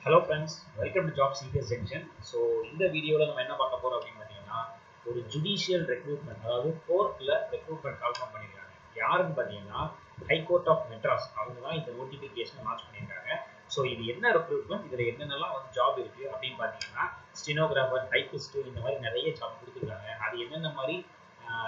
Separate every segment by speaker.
Speaker 1: Hello friends, welcome to Job Seekers Junction. So இந்த வீடியோல நம்ம என்ன பார்க்க போறோம் அப்படின்னு பார்த்தீங்கன்னா ஒரு ஜுடிஷியல் ரெக்ரூட்மெண்ட், அதாவது கோர்ட்ல ரெக்ரூட்மெண்ட் கால்ஃபார்ம் பண்ணியிருக்காங்க. யாருன்னு பார்த்தீங்கன்னா ஹை கோர்ட் ஆஃப் மெட்ராஸ் அவங்க தான் இந்த நோட்டிஃபிகேஷனை லான்ச் பண்ணியிருக்காங்க. ஸோ இது என்ன ரெக்ரூட்மெண்ட், இதில் என்னென்னலாம் வந்து ஜாப் இருக்கு அப்படின்னு பார்த்தீங்கன்னா ஸ்டெனோகிராஃபர், டைப்பிஸ்ட், இந்த மாதிரி நிறைய ஜாப் கொடுத்துருக்காங்க. அது என்னென்ன மாதிரி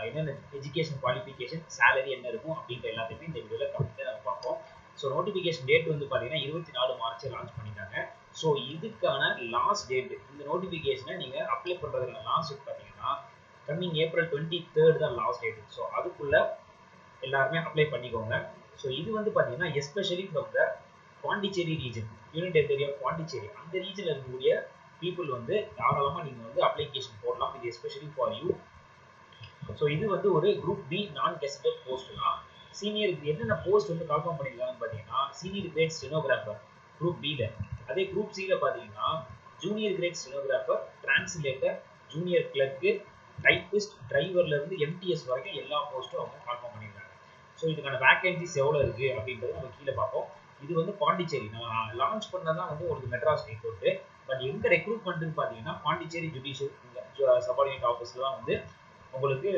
Speaker 1: என்னென்ன எஜுகேஷன் குவாலிஃபிகேஷன், சேலரி என்ன இருக்கும் அப்படின்ற எல்லாத்தையுமே இந்த வீடியோவில் கம்ப்ளீட்டாக நம்ம பார்ப்போம். ஸோ நோட்டிஃபிகேஷன் டேட் வந்து பார்த்தீங்கன்னா 24 மார்ச் லான்ச் பண்ணிட்டாங்க. ஸோ இதுக்கான லாஸ்ட் டேட், இந்த நோட்டிஃபிகேஷனை நீங்கள் அப்ளை பண்ணுறதுக்கான லாஸ்ட் டேட் பார்த்தீங்கன்னா கம்மிங் April 23 தான் லாஸ்ட் டேட். ஸோ அதுக்குள்ள எல்லாருமே அப்ளை பண்ணிக்கோங்க. ஸோ இது வந்து பார்த்தீங்கன்னா especially from the Pondicherry region, union territory of Pondicherry, அந்த ரீஜனில் இருக்கக்கூடிய பீப்புள் வந்து தாராளமாக நீங்கள் வந்து அப்ளிகேஷன் போடலாம். இது எஸ்பெஷலி ஃபார் யூ. ஸோ இது வந்து ஒரு குரூப் பி நான் கெஸ்டட் போஸ்ட் தான். சீனியர் என்னென்ன போஸ்ட் வந்து கால்ஃபார்ம் பண்ணியிருக்காங்கன்னு பார்த்தீங்கன்னா சீனியர் கிரேட் ஸ்டெனோகிராஃபர் குரூப் பியில், அதே குரூப் சியில் பார்த்தீங்கன்னா junior grade stenographer, translator, junior clerk, typist, டிரைவர்லேருந்து எம்டிஎஸ் வரைக்கும் எல்லா போஸ்ட்டும் அவங்க கால்ஃபார்ம் பண்ணியிருக்காங்க. ஸோ இதுக்கான வேகன்சிஸ் எவ்வளோ இருக்குது அப்படின்றத நம்ம கீழே பார்ப்போம். இது வந்து பாண்டிச்சேரி நான் லான்ச் பண்ணதான் வந்து உங்களுக்கு மெட்ராஸ் ஹை கோர்ட்டு. பட் எங்கே ரெக்ரூட்மெண்ட்டுன்னு பார்த்தீங்கன்னா பாண்டிச்சேரி ஜுடிஷியல் சபார்டினேட் ஆஃபீஸில் தான் வந்து உங்களுக்கு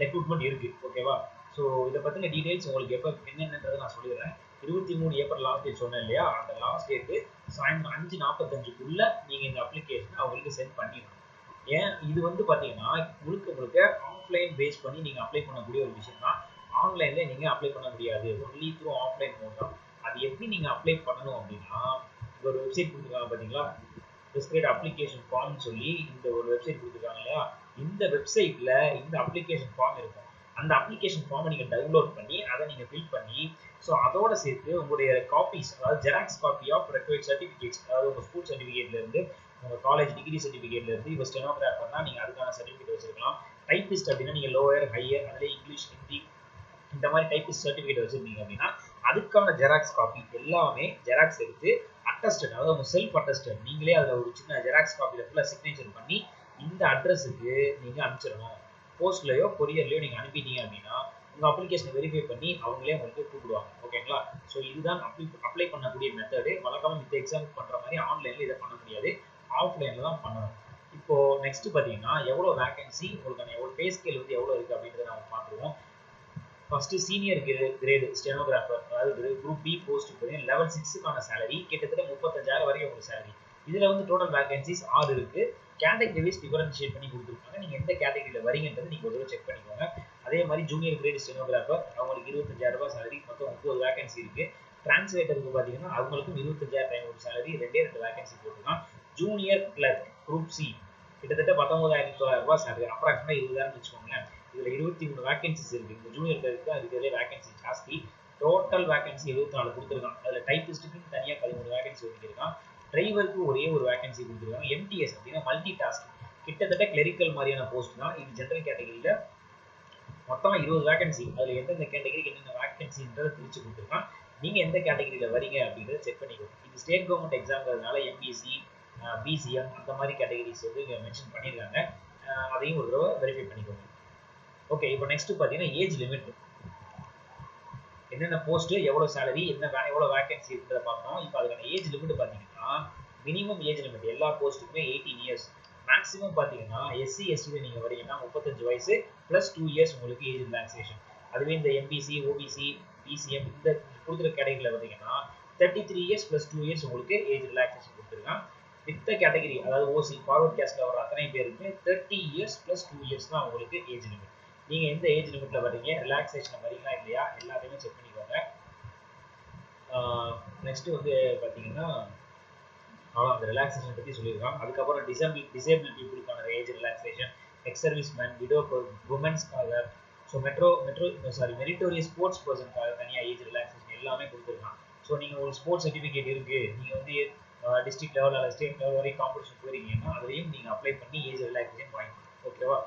Speaker 1: ரெக்ரூட்மெண்ட் இருக்கு. ஓகேவா? ஸோ இதை பற்றின டீடைல்ஸ் உங்களுக்கு எப்போ என்னென்னன்றதை நான் சொல்லிடுறேன். 23 ஏப்ரல் லாஸ்ட் டேட் சொன்னேன் இல்லையா, அந்த லாஸ்ட் டேட்டு சாயந்தரம் 5:45க்குள்ள நீங்கள் இந்த அப்ளிகேஷனை அவங்களுக்கு சென்ட் பண்ணிடணும். ஏன் இது வந்து பார்த்தீங்கன்னா முழுக்க ஆஃப்லைன் பேஸ் பண்ணி நீங்கள் அப்ளை பண்ணக்கூடிய ஒரு விஷயம் தான். ஆன்லைனில் நீங்கள் அப்ளை பண்ண முடியாது, ஒன்லி த்ரூ ஆஃப்லைன் மோட் தான். அது எப்படி நீங்கள் அப்ளை பண்ணணும் அப்படின்னா, ஒரு வெப்சைட் கொடுத்துருக்காங்க பார்த்தீங்களா, டிஸ்கிரேட் அப்ளிகேஷன் ஃபார்ம் சொல்லி இந்த ஒரு வெப்சைட் கொடுத்துருக்காங்க இல்லையா, இந்த வெப்சைட்ல இந்த அப்ளிகேஷன் ஃபார்ம் இருக்கும். அந்த அப்ளிகேஷன் ஃபார்மை நீங்கள் டவுன்லோட் பண்ணி அதை நீங்கள் ஃபில் பண்ணி, ஸோ அதோட சேர்த்து உங்களுடைய காப்பீஸ், அதாவது xerox copy of required certificates, அதாவது உங்கள் ஸ்கூல் சர்டிஃபிகேட்லேருந்து, உங்கள் காலேஜ் டிகிரி சர்டிஃபிகேட்லேருந்து, இப்போ ஸ்டெனோகிராஃபர்னா நீங்கள் அதுக்கான சர்டிஃபிகேட் வச்சிருக்கலாம். டைப்பிஸ்ட் அப்படின்னா நீங்கள் லோயர், ஹையர், அதில் இங்கிலீஷ், ஹிந்தி, இந்த மாதிரி டைப்பிஸ்ட் சர்டிஃபிகேட் வச்சிருந்தீங்க அப்படின்னா அதுக்கான ஜெராக்ஸ் காப்பி எல்லாமே ஜெராக்ஸ் எடுத்து அட்டஸ்டட், அதாவது உங்கள் செல்ஃப் அட்டஸ்டட், நீங்களே அதில் ஒரு சின்ன ஜெராக்ஸ் காப்பியில் ஃபுல்லாக சிக்னேச்சர் பண்ணி இந்த அட்ரஸுக்கு நீங்கள் அனுப்பிச்சிடணும். போஸ்ட்லையோ கொரியர்லையோ நீங்கள் அனுப்பிட்டீங்க அப்படின்னா உங்கள் அப்ளிகேஷனை வெரிஃபை பண்ணி அவங்களே உங்களுக்கு கூப்பிடுவாங்க. ஓகேங்களா? ஸோ இதுதான் அப்ளை பண்ணக்கூடிய மெத்தடு. வழக்கமாக இந்த எக்ஸாம் பண்ணுற மாதிரி ஆன்லைனில் இதை பண்ண முடியாது, ஆஃப்லைனில் தான் பண்ணணும். இப்போ நெக்ஸ்ட் பார்த்தீங்கன்னா எவ்வளோ வேகன்சி, உங்களுக்கான எவ்வளோ பே ஸ்கேல் வந்து எவ்வளோ இருக்குது அப்படின்றத நம்ம பார்த்துருவோம். ஃபர்ஸ்ட் சீனியர் கிரேடு ஸ்டெனோகிராஃபர், அதாவது குரூப் பி போஸ்ட் லெவல் 6க்கான சேலரி கிட்டத்தட்ட 35,000 வரைக்கும் உங்களுக்கு சேலரி. இதில் வந்து டோட்டல் வேகன்சிஸ் 6 இருக்கு. கேட்டகரி வைஸ் டிஃபரன்ஷியேட் பண்ணி கொடுத்துருக்காங்க. நீங்கள் எந்த கேட்டகரியில் வரீங்கன்றது நீங்கள் ஒரு தடவை செக் பண்ணிக்கோங்க. அதே மாதிரி ஜூனியர் கிரேட் ஸ்டெனோகிராஃபர் அவங்களுக்கு 25,000 சேலரி, மொத்தம் 9 வேகன்சி இருக்கு. டிரான்ஸ்லேட்டருக்கு பார்த்தீங்கன்னா அவங்களுக்கும் 25,000 சேலரி, 2 வேகன்சி போட்டுருக்கான். ஜூனியர் கிளர்க் குரூப் சி கிட்டத்தட்ட 19,900 சேலரி, அப்ராக்சிமேட்டாக 20,000 வச்சுக்கோங்களேன். இதில் 23 வேகன்சிஸ் இருக்குது. இந்த ஜூனியர் கிளர்க்கு தான் இருக்கிறதே வேகன்சி ஜாஸ்தி. டோட்டல் வேகன்சி 74 கொடுத்துருக்கான். அதில் டைப்பிஸ்ட்டுக்கு தனியாக 13 வேகன்சி ஒதுக்கியிருக்கான். டிரைவருக்கு ஒரே ஒரு வேகன்சி கொடுத்துருக்காங்க. எம்டிஎஸ் அப்படின்னா மல்டி டாஸ்க், கிட்டத்தட்ட கிளரிக்கல் மாதிரியான போஸ்ட் தான். இது ஜென்ரல் கேட்டகரியில் மொத்தமாக 20 வேகன்சி. அதில் எந்தெந்த கேட்டகரிக்கு என்னென்ன வேகன்சின்றதை பிரித்து கொடுத்துருக்கான். நீங்கள் எந்த கேட்டகரியில் வரீங்க அப்படின்றத செக் பண்ணிக்கோங்க. இது ஸ்டேட் கவர்மெண்ட் எக்ஸாம்ங்கிறதுனால எம்பிசி, பிசிஎம் அந்த மாதிரி கேட்டகரிஸ் வந்து இங்கே மென்ஷன் பண்ணியிருக்காங்க. அதையும் ஒரு தடவை வெரிஃபை பண்ணிக்கோங்க. ஓகே, இப்போ நெக்ஸ்ட் பார்த்தீங்கன்னா ஏஜ் லிமிட், என்னென்ன போஸ்ட், எவ்வளோ சேலரி, எவ்வளோ வேகன்சி இருக்கிறத பார்த்தோம். இப்போ அதுக்கான ஏஜ் லிமிட் பார்த்தீங்கன்னா மினிமம் ஏஜ் லிமிட் எல்லா போஸ்ட்டுக்குமே 18 இயர்ஸ். மேக்ஸிமம் பார்த்தீங்கன்னா எஸ்சி எஸ்டியில் நீங்கள் வரீங்கன்னா 35 வயசு ப்ளஸ் 2 இயர்ஸ் உங்களுக்கு ஏஜ் ரிலாக்ஸேஷன். அதுவே இந்த எம்பிசி, ஓபிசி, பிசிஎம் இந்த கொடுக்குற கேட்டகரியில் பார்த்தீங்கன்னா 33 இயர்ஸ் ப்ளஸ் 2 இயர்ஸ் உங்களுக்கு ஏஜ் ரிலாக்ஸேஷன் கொடுத்துருக்கான். மித்த கேட்டகரி, அதாவது ஓசி ஃபார்வர்ட் கேஸ்ட்ல வர அத்தனை பேருக்கு 30 இயர்ஸ் ப்ளஸ் 2 இயர்ஸ் தான் உங்களுக்கு ஏஜ் லிமிட். நீங்கள் எந்த ஏஜ் லிமிட்டில் வரீங்க, ரிலாக்ஸேஷன் வரீங்களா இல்லையா, எல்லாத்தையுமே செக் பண்ணிக்கோங்க. நெக்ஸ்ட் வந்து பார்த்தீங்கன்னா அந்த ரிலாக்ஸேஷன் பற்றி சொல்லியிருக்காங்க. அதுக்கப்புறம் டிசேபிள் பீப்புளுக்கான age relaxation, ex service man, widow, உமன்ஸ்க்காக, ஸோ மெரிட்டோரியஸ் ஸ்போர்ட்ஸ் பர்சனுக்காக தனியாக ஏஜ் ரிலாக்ஸேஷன் எல்லாமே கொடுத்துருக்காங்க. ஸோ நீங்கள் ஒரு ஸ்போர்ட்ஸ் சர்டிஃபிகேட் இருக்குது, நீங்கள் வந்து டிஸ்ட்ரிக்ட் லெவல் அல்லது ஸ்டேட் லெவல் வரைக்கும் காம்படிஷன் போகிறீங்கன்னா அதையும் நீங்கள் அப்ளை பண்ணி ஏஜ் ரிலாக்ஸேஷன் வாங்கிக்கணும். ஓகேவா?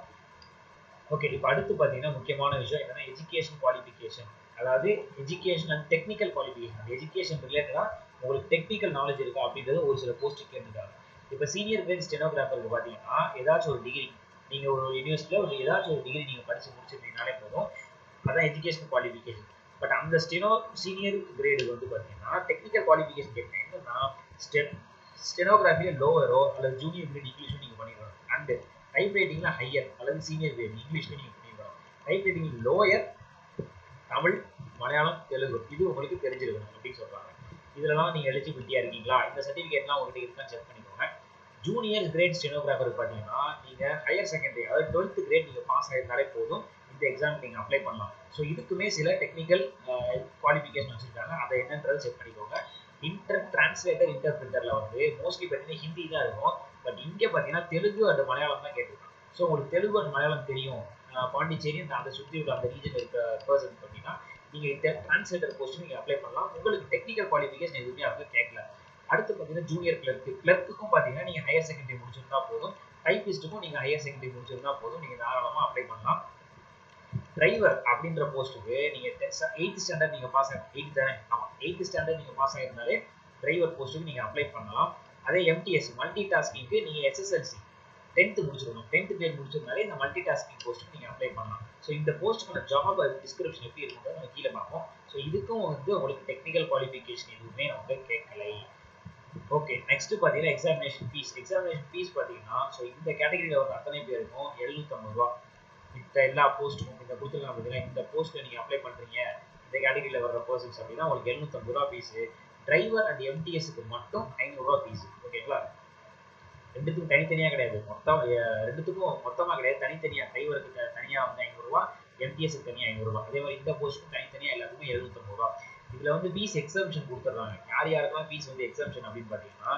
Speaker 1: ஓகே, இப்போ அடுத்து பார்த்தீங்கன்னா முக்கியமான விஷயம் என்னன்னா எஜுகேஷன் குவாலிஃபிகேஷன், அதாவது education and technical qualification. Education ரிலேட்டடாக உங்களுக்கு டெக்னிக்கல் நாலேஜ் இருக்கா அப்படின்றது ஒரு சில போஸ்ட் கேட்டுருக்காங்க. இப்போ சீனியர் கிரேட் ஸ்டெனோகிராஃபருக்கு பார்த்தீங்கன்னா ஏதாச்சும் ஒரு டிகிரி, நீங்கள் ஒரு யூனிவர்சிட்டியில் ஏதாச்சும் ஒரு டிகிரி நீங்கள் படித்து முடிச்சிருந்தீங்கனாலே போதும், அதான் எஜுகேஷன் குவாலிஃபிகேஷன். பட் அந்த சீனியர் கிரேடு வந்து பார்த்தீங்கன்னா டெக்னிக்கல் குவாலிஃபிகேஷன் கேட்குறேன். என்னன்னா ஸ்டெனோகிராஃபியில் லோவரோ அல்லது ஜூனியர் கிரேட் இங்கிலீஷும் நீங்கள் பண்ணிடணும். அண்டு டைப் ரைட்டிங்கில் ஹையர் அல்லது சீனியர் கிரேட் இங்கிலீஷ்லையும் நீங்கள் பண்ணிடணும். Type writing lower Tamil, Malayalam, Telugu இது உங்களுக்கு தெரிஞ்சிருக்கணும் அப்படின்னு சொல்கிறாங்க. இதெல்லாம் நீங்கள் எலிஜிபிலிட்டியாக இருக்கீங்களா, இந்த சர்டிஃபிகேட்லாம் உங்கள்கிட்ட இருக்கான்னு செக் பண்ணிக்கோங்க. ஜூனியர் கிரேட் ஸ்டெனோகிராஃபர் பார்த்தீங்கன்னா நீங்கள் ஹையர் செகண்டரி அதாவது 12th கிரேட் நீங்கள் பாஸ் ஆகிருந்தாலே போதும், இந்த எக்ஸாம் நீங்கள் அப்ளை பண்ணலாம். ஸோ இதுக்குமே சில டெக்னிக்கல் குவாலிஃபிகேஷன் வச்சுருக்காங்க, அதை என்னன்றதை செக் பண்ணிக்கோங்க. டிரான்ஸ்லேட்டர் இன்டர்பிரிட்டரில் வந்து மோஸ்ட்லி பார்த்தீங்கன்னா ஹிந்தி தான் இருக்கும். பட் இங்கே பார்த்தீங்கன்னா தெலுங்கு அண்ட் மலையாளம் தான் கேட்டிருக்காங்க. ஸோ உங்களுக்கு தெலுங்கு அண்ட் மலையாளம் தெரியும், பாண்டிச்சேரி அந்த சுற்றி உள்ள அந்த ரீஜன் இருக்க பர்சன் பார்த்தீங்கன்னா நீங்கள் இந்த டிரான்ஸ்லேட்டர் போஸ்ட்டு நீங்கள் அப்ளை பண்ணலாம். உங்களுக்கு டெக்னிக்கல் குவாலிஃபிகேஷன் எதுவுமே அவங்க கேட்கல. அடுத்து பார்த்தீங்கன்னா ஜூனியர் கிளர்க்குக்கும் பார்த்தீங்கன்னா நீங்கள் ஹையர் செகண்டரி முடிச்சிருந்தா போதும். டைப்பிஸ்ட்டுக்கும் நீங்கள் ஹையர் செகண்டரி முடிச்சிருந்தா போதும், நீங்கள் தாராளமாக அப்ளை பண்ணலாம். டிரைவர் அப்படின்ற போஸ்ட்டுக்கு நீங்கள் 8th ஸ்டாண்டர்ட் நீங்கள் பாஸ் ஆகி 8th ஸ்டாண்டர்ட் நீங்கள் பாஸ் ஆகிருந்தாலே டிரைவர் போஸ்ட்டுக்கு நீங்கள் அப்ளை பண்ணலாம். அதே எம்டிஎஸ் மல்டி டாஸ்கிங்க்கு நீங்கள் எஸ்எஸ்எல்சி 10th முடிச்சிருக்கணும், 10th கிரேட் முடிச்சிருந்தாலே இந்த மல்டி டாஸ்கிங் போஸ்ட்டுக்கு நீங்கள் அப்ளை பண்ணலாம். ஸோ இந்த போஸ்ட்டுக்கான ஜாப் டிஸ்கிரிப்ஷன் எப்படி இருக்குன்றதை நம்ம கீழே பார்ப்போம். ஸோ இதுக்கும் வந்து உங்களுக்கு டெக்னிக்கல் குவாலிஃபிகேஷன் எதுவுமே அவங்க கேட்கலை. ஓகே, நெக்ஸ்ட் பார்த்தீங்கன்னா எக்ஸாமினேஷன் ஃபீஸ் பார்த்தீங்கன்னா ஸோ இந்த கேட்டகரியில் வர அத்தனை பேருக்கும் 750 ரூபா. இந்த எல்லா போஸ்ட்டுக்கும் இந்த கொடுத்துருக்காங்க பார்த்தீங்கன்னா, இந்த போஸ்ட்டில் நீங்கள் அப்ளை பண்ணுறீங்க இந்த கேட்டகரியில் வர்ற பர்சன்ஸ் அப்படின்னா உங்களுக்கு 750 ரூபா ஃபீஸு. டிரைவர் அண்ட் எம்டிஎஸ்க்கு மட்டும் 500 ரூபா ஃபீஸு. ஓகேங்களா, ரெண்டுத்துக்கும் தனித்தனியாக கிடையாது, ரெண்டுத்துக்கும் மொத்தமாக கிடையாது, தனித்தனியாக. டிரைவருக்கு தனியாக வந்து 500 ரூபா, எம்டிஎஸ்க்கு தனியாக 500 ரூபா. அதே மாதிரி இந்த போஸ்ட்டுக்கும் தனித்தனியாக எல்லாத்துக்கும் 750 ரூபா. இதில் வந்து ஃபீஸ் எக்ஸம்ஷன் கொடுத்துட்றாங்க. யாருக்கெல்லாம் ஃபீஸ் வந்து எக்ஸம்ஷன் அப்படின்னு பார்த்தீங்கன்னா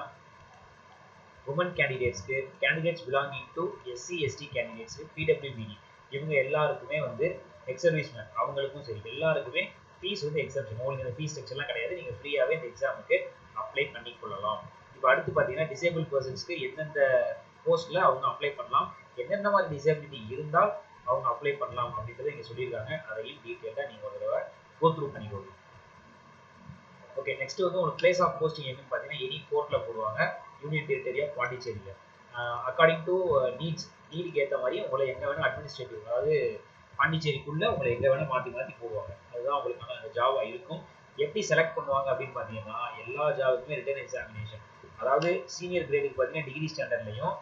Speaker 1: woman candidates belonging to SC ST candidates, PWBD இவங்க எல்லாருக்குமே வந்து எக்ஸர்வீஸ்மேன் அவங்களுக்கும் சரி எல்லாருக்குமே ஃபீஸ் வந்து எக்ஸம்ஷன். உங்களுக்கு இந்த ஃபீஸ் ஸ்ட்ரக்சர்லாம் கிடையாது, நீங்கள் ஃப்ரீயாகவே இந்த எக்ஸாமுக்கு அப்ளை பண்ணிக்கொள்ளலாம். இப்போ அடுத்து பார்த்தீங்கன்னா டிசேபிள் பர்சன்ஸ்க்கு எந்தெந்த போஸ்ட்டில் அவங்க அப்ளை பண்ணலாம், என்னென்ன மாதிரி டிசேபிலிட்டி இருந்தால் அவங்க அப்ளை பண்ணலாம் அப்படின்றத இங்கே சொல்லியிருக்காங்க. அதையும் டீட்டெயிலாக நீங்கள் ஒரு தடவை கோ த்ரூ பண்ணிக்கோங்க. ஓகே, நெக்ஸ்ட் வந்து உங்களுக்கு பிளேஸ் ஆஃப் போஸ்டிங் எங்கன்னு பார்த்தீங்கன்னா எனி கோர்ட்டில் போடுவாங்க, யூனியன் டெரிட்டரி ஆஃப் பாண்டிச்சேரியில். அக்கார்டிங் டு நீடுக்கு ஏற்ற மாதிரி உங்களை எங்கே வேணால் அட்மினிஸ்ட்ரேட்டிவ் அதாவது பாண்டிச்சேரிக்குள்ளே உங்களை எங்கே வேணால் மாற்றி போடுவாங்க. அதுதான் உங்களுக்கான அந்த ஜாபாக இருக்கும். எப்படி செலக்ட் பண்ணுவாங்க அப்படின்னு பார்த்தீங்கன்னா எல்லா ஜாபுக்குமே ரிட்டன் எக்ஸாமினேஷன். அதாவது சீனியர் கிரேடுக்கு பார்த்தீங்கன்னா டிகிரி ஸ்டாண்டர்ட்லையும்,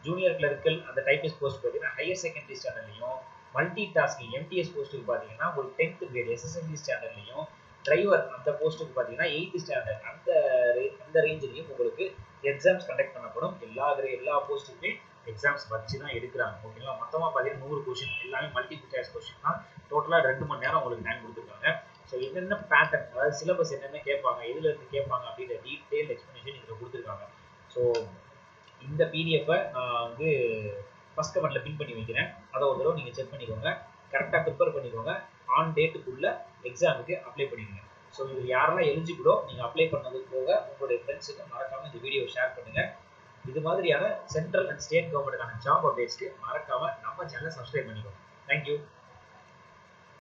Speaker 1: ஜூனியர் கிளர்க்கல் அந்த டைப்பிஸ்ட் போஸ்ட் பார்த்தீங்கன்னா ஹையர் செகண்டரி ஸ்டாண்டர்ட்லையும், மல்டி டாஸ்கிங் எம்டிஎஸ் போஸ்ட்டுக்கு பார்த்தீங்கன்னா உங்களுக்கு 10th கிரேட் எஸ்எஸ்எல்சி ஸ்டாண்டர்ட்லையும், டிரைவர் அந்த போஸ்ட்டுக்கு பார்த்தீங்கன்னா 8th ஸ்டாண்டர்ட் அந்த ரேஞ்சிலையும் உங்களுக்கு எக்ஸாம்ஸ் கண்டக்ட் பண்ணப்படும். எல்லா போஸ்ட்டுக்குமே எக்ஸாம்ஸ் வச்சு தான் எடுக்கிறாங்க. ஓகேங்களா, மொத்தமாக பார்த்தீங்கன்னா 100 கொஸ்டின் எல்லாமே மல்டிபிள் சாய்ஸ் கொஸ்டின் தான். டோட்டலாக 2 மணி நேரம் உங்களுக்கு டைம் கொடுத்துருக்காங்க. ஸோ என்னென்ன பேட்டர்ன் அதாவது சிலபஸ் என்னென்ன கேட்பாங்க, எதுல இருந்து கேட்பாங்க அப்படின்ற டீட்டெயில் எக்ஸ்பிளனேஷன் இதில் கொடுத்துருக்காங்க. ஸோ இந்த பிடிஎஃபை நான் வந்து ஃபர்ஸ்ட் கமெண்ட்டில் பின் பண்ணி வைக்கிறேன், அதை ஒரு தடவை நீங்கள் செக் பண்ணிக்கோங்க, கரெக்டாக ப்ரிப்பேர் பண்ணிக்கோங்க, ஆன் டேட்டுக்குள்ளே எக்ஸாமுக்கு அப்ளை பண்ணிடுங்க. ஸோ இது யாரெல்லாம் எலிஜிபிளோ நீங்கள் அப்ளை பண்ணது போக உங்களுடைய ஃப்ரெண்ட்ஸுக்கு மறக்காமல் இந்த வீடியோ ஷேர் பண்ணுங்கள். இது மாதிரியான சென்ட்ரல் அண்ட் ஸ்டேட் கவர்மெண்ட்டுக்கான ஜாப் அப்டேட்ஸ்க்கு மறக்காமல் நம்ம சேனலை சப்ஸ்கிரைப் பண்ணிக்கோங்க. தேங்க்யூ.